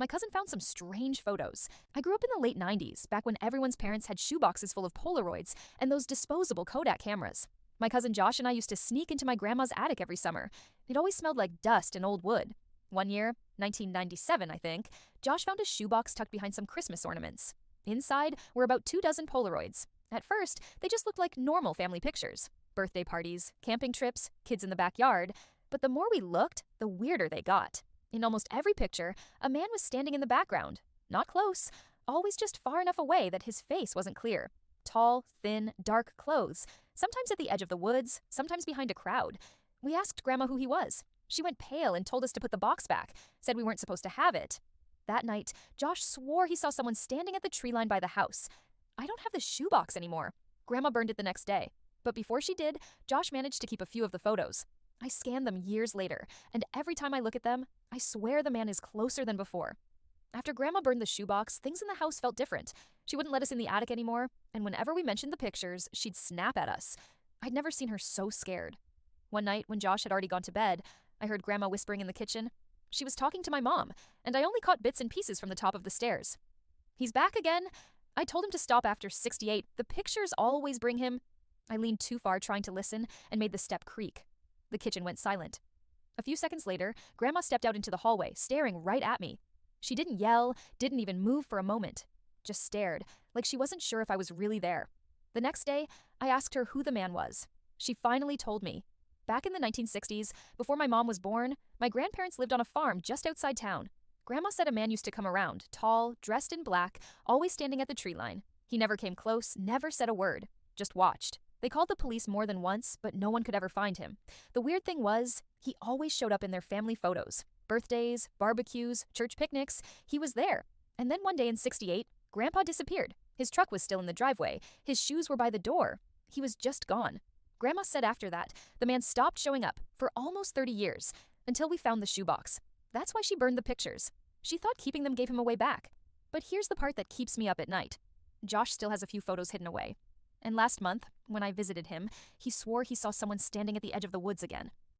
My cousin found some strange photos. I grew up in the late 90s, back when everyone's parents had shoeboxes full of Polaroids and those disposable Kodak cameras. My cousin Josh and I used to sneak into my grandma's attic every summer. It always smelled like dust and old wood. One year, 1997 I think, Josh found a shoebox tucked behind some Christmas ornaments. Inside were about 24 Polaroids. At first, they just looked like normal family pictures. Birthday parties, camping trips, kids in the backyard. But the more we looked, the weirder they got. In almost every picture, a man was standing in the background. Not close, always just far enough away that his face wasn't clear. Tall, thin, dark clothes, sometimes at the edge of the woods, sometimes behind a crowd. We asked Grandma who he was. She went pale and told us to put the box back, said we weren't supposed to have it. That night, Josh swore he saw someone standing at the tree line by the house. I don't have the shoebox anymore. Grandma burned it the next day. But before she did, Josh managed to keep a few of the photos. I scanned them years later, and every time I look at them, I swear the man is closer than before. After Grandma burned the shoebox, things in the house felt different. She wouldn't let us in the attic anymore, and whenever we mentioned the pictures, she'd snap at us. I'd never seen her so scared. One night, when Josh had already gone to bed, I heard Grandma whispering in the kitchen. She was talking to my mom, and I only caught bits and pieces from the top of the stairs. "He's back again." I told him to stop after 68. The pictures always bring him. I leaned too far trying to listen and made the step creak. The kitchen went silent. A few seconds later, Grandma stepped out into the hallway, staring right at me. She didn't yell, didn't even move for a moment. Just stared, like she wasn't sure if I was really there. The next day, I asked her who the man was. She finally told me. Back in the 1960s, before my mom was born, my grandparents lived on a farm just outside town. Grandma said a man used to come around, tall, dressed in black, always standing at the tree line. He never came close, never said a word, just watched. They called the police more than once, but no one could ever find him. The weird thing was, he always showed up in their family photos. Birthdays, barbecues, church picnics, he was there. And then one day in 68, Grandpa disappeared. His truck was still in the driveway. His shoes were by the door. He was just gone. Grandma said after that, the man stopped showing up for almost 30 years, until we found the shoebox. That's why she burned the pictures. She thought keeping them gave him a way back. But here's the part that keeps me up at night. Josh still has a few photos hidden away. And last month, when I visited him, he swore he saw someone standing at the edge of the woods again.